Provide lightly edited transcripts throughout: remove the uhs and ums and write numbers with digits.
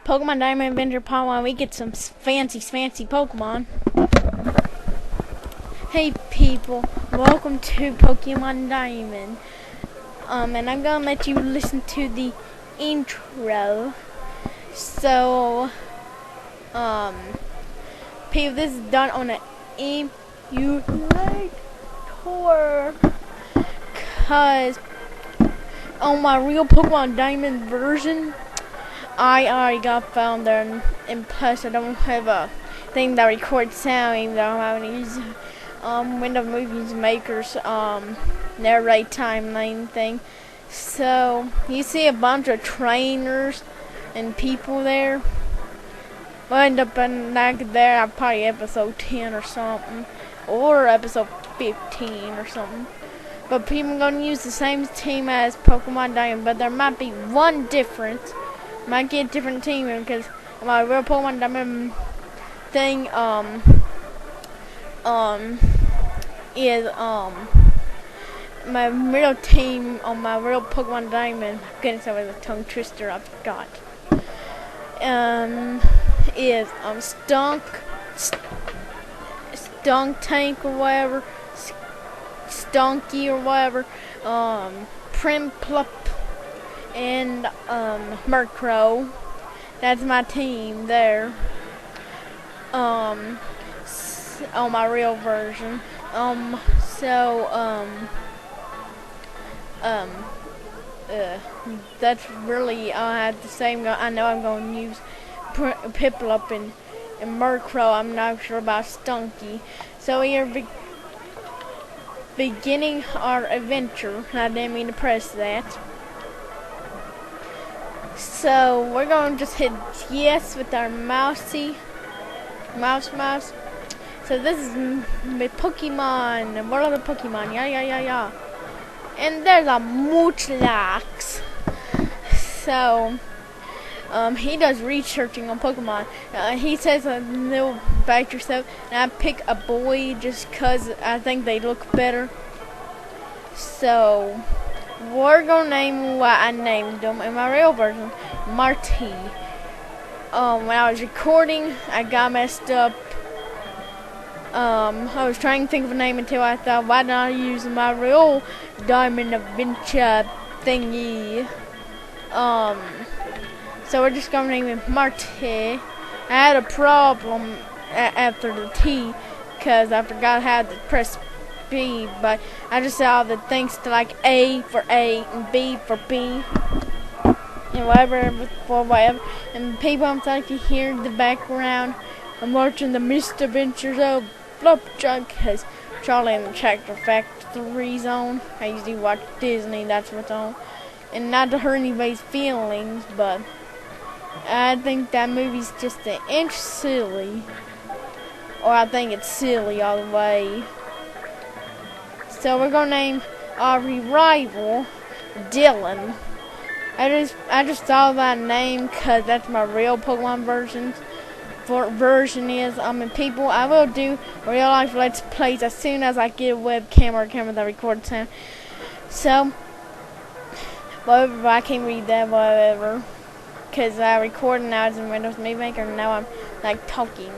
Pokemon Diamond Adventure Part 1, we get some fancy Pokemon. Hey people, welcome to Pokemon Diamond. And I'm gonna let you listen to the intro. So, people, this is done on an emulator. Cause on my real Pokemon Diamond version, I already got found there, and plus I don't have a thing that records sound, even though I'm having to use Windows Movie Maker's narrate timeline thing. So you see a bunch of trainers and people there. We'll end up in back there at probably episode 10 or something, or episode 15 or something. But people are gonna use the same team as Pokemon Diamond, but there might be one difference. Might get a different team because my real Pokemon Diamond thing is my real team on my real Pokemon Diamond. Goodness, that was a tongue twister. I forgot. Is Stunk Tank or whatever, Stunky or whatever, Primplup, and Murkrow. That's my team there. On my real version. That's really all I have to say. I know I'm going to use Piplup and Murkrow. I'm not sure about Stunky. So we are beginning our adventure. I didn't mean to press that. So we're going to just hit yes with our mouse. So this is my Pokemon, the world of Pokemon, yeah. And there's a Munchlax. So he does researching on Pokemon. He says a little about yourself, and I pick a boy just cause I think they look better. So we're gonna name what I named them in my real version, Marty. When I was recording, I got messed up. I was trying to think of a name until I thought, why not use my real Diamond Adventure thingy? So we're just gonna name him Marty. I had a problem after the T, cause I forgot how to press B, but I just saw the things to like A for A and B for B and whatever for whatever. And people, I'm sorry if you hear the background. I'm watching the Misadventures of Flapjack, because Charlie and the Tractor Factory's on. I usually watch Disney, that's what's on. And not to hurt anybody's feelings, but I think that movie's just an inch silly. Or I think it's silly all the way. So we're gonna name our rival Dylan. I just thought of that name because that's my real Pokemon version is. People, I will do real life Let's Plays as soon as I get a webcam or a camera that records sound. So, whatever, I can't read that, whatever. Because I record now in Windows Movie Maker, and now I'm like talking.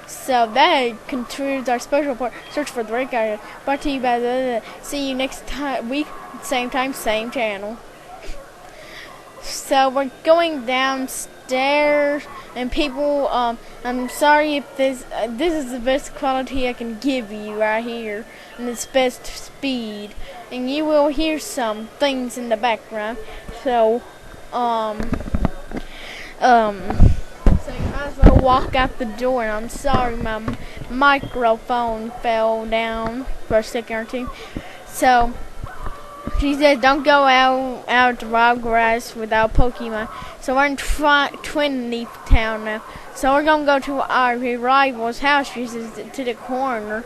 So that concludes our special part. Search for the right guy. Brought to you by See you next week, same time, same channel. So we're going downstairs, and people, I'm sorry if this is the best quality I can give you right here, and it's best speed, and you will hear some things in the background. So, so you might as well walk out the door. And I'm sorry, my microphone fell down for a second or two. So she said, don't go out to wild grass without Pokemon. So we're in Twin Leaf Town now. So we're gonna go to our rival's house, which is to the corner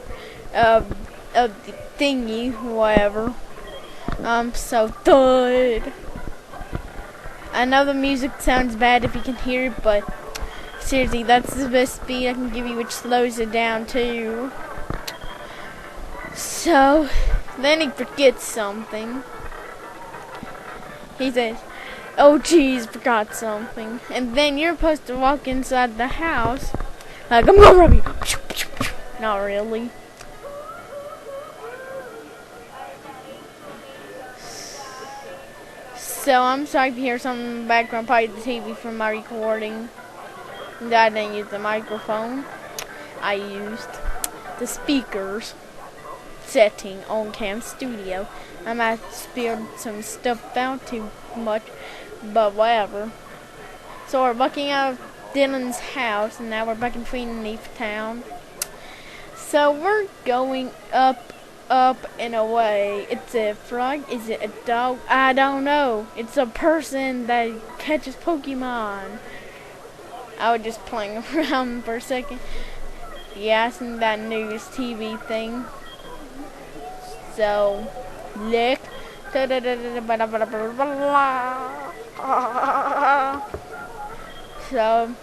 of the thingy, whatever. So thud. I know the music sounds bad if you can hear it, but seriously, that's the best speed I can give you, which slows it down too. So then he forgets something. He says, oh geez, forgot something. And then you're supposed to walk inside the house like, I'm gonna rob you. Not really. So I'm sorry if you hear something in the background, probably the TV from my recording. I didn't use the microphone. I used the speakers setting on Cam Studio. I might have spilled some stuff out too much, but whatever. So we're walking out of Dylan's house, and now we're back in Phoenix Town. So we're going up and away. It's a frog. Is it a dog? I don't know. It's a person that catches Pokemon. I was just playing around for a second. Yeah, I seen that news TV thing. So, look. So,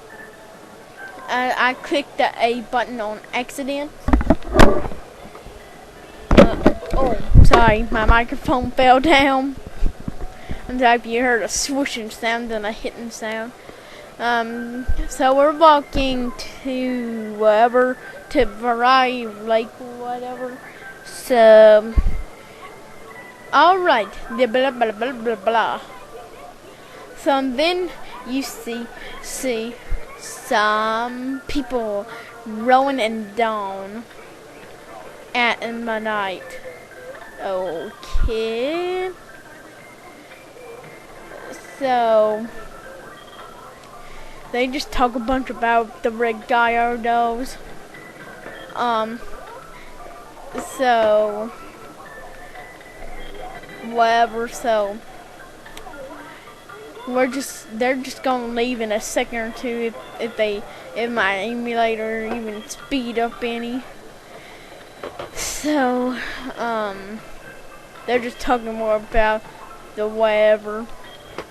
I clicked the A button on accident. Oh, sorry, my microphone fell down. I'm sorry if you heard a swooshing sound and a hitting sound. So we're walking to wherever, to Variety Lake, whatever. So, alright, blah blah blah blah blah. So then you see some people rolling and down at in the night. Okay. So they just talk a bunch about the red gyarados. So whatever. So they're just gonna leave in a second or two if my emulator even speed up any. So they're just talking more about the whatever.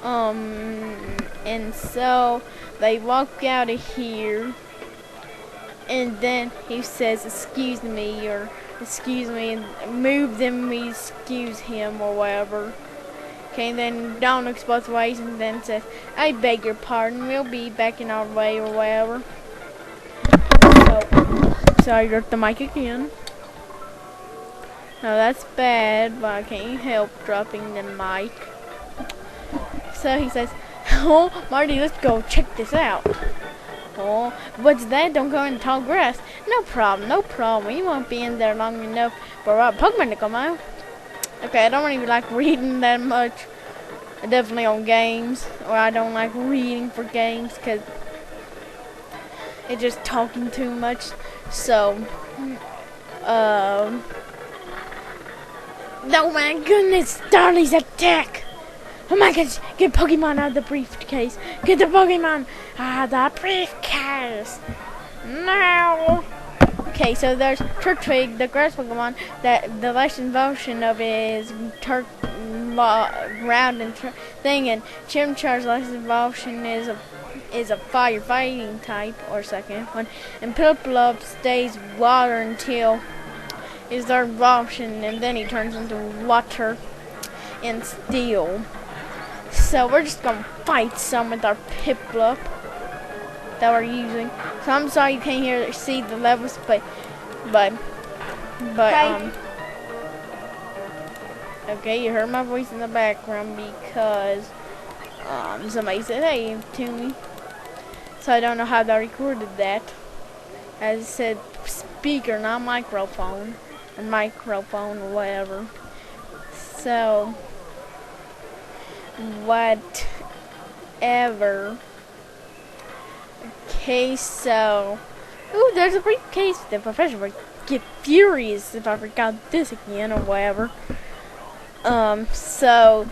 And so they walk out of here, and then he says, excuse me, or excuse me, and move them, excuse him, or whatever. Okay, and then Don looks both ways and then says, I beg your pardon, we'll be back in our way, or whatever. So I dropped the mic again. No, that's bad, but I can't help dropping the mic. So he says, oh, Marty, let's go check this out. Oh, what's that? Don't go in the tall grass. No problem, no problem. We won't be in there long enough for our Pokemon to come out. Okay, I don't really like reading that much. Definitely on games. Or I don't like reading for games because it's just talking too much. So, oh my goodness, Starly's attack! Oh my gosh, get Pokemon out of the briefcase. Get the Pokemon out of the briefcase. Now. Okay, so there's Turtwig, the grass Pokemon. That the last evolution of it is round and thing, and Chimchar's last evolution is a fire fighting type, or second one. And Piplup stays water until his third evolution, and then he turns into water and steel. So we're just gonna fight some with our Piplup that we're using. So I'm sorry you can't see the levels, but okay, you heard my voice in the background because somebody said hey to me. So I don't know how they recorded that. As it said speaker, not microphone, or microphone or whatever. So whatever. Okay, so ooh, there's a briefcase. The professor would get furious if I forgot this again or whatever. So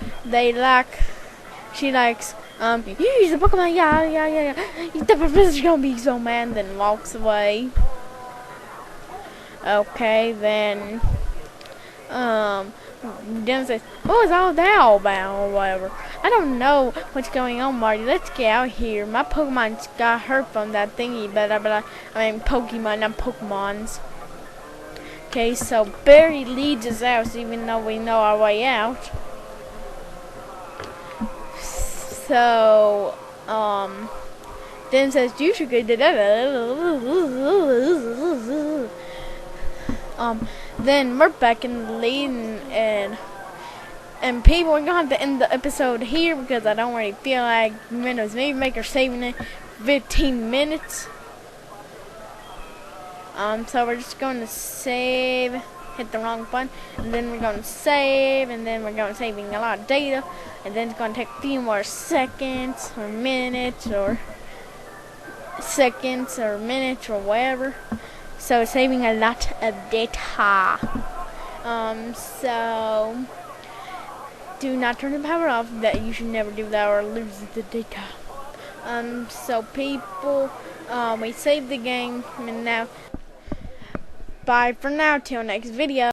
she likes you use the Pokemon, yeah. The professor's gonna be so mad, and then walks away. Okay, then Dylan says, what was all that all about, or whatever. I don't know what's going on, Marty. Let's get out here. My Pokemon got hurt from that thingy, but I mean Pokemon, not Pokemons. Okay, so Barry leads us out, even though we know our way out. So, then it says you should go. Then we're back in the lead, and people, we're gonna have to end the episode here because I don't really feel like Windows Movie Maker saving it 15 minutes. So we're just going to save, hit the wrong button, and then we're going to save, and then we're going to saving a lot of data, and then it's going to take a few more seconds or minutes or whatever. So it's saving a lot of data. So do not turn the power off. That you should never do that or lose the data. So people, we saved the game, and now bye for now till next video.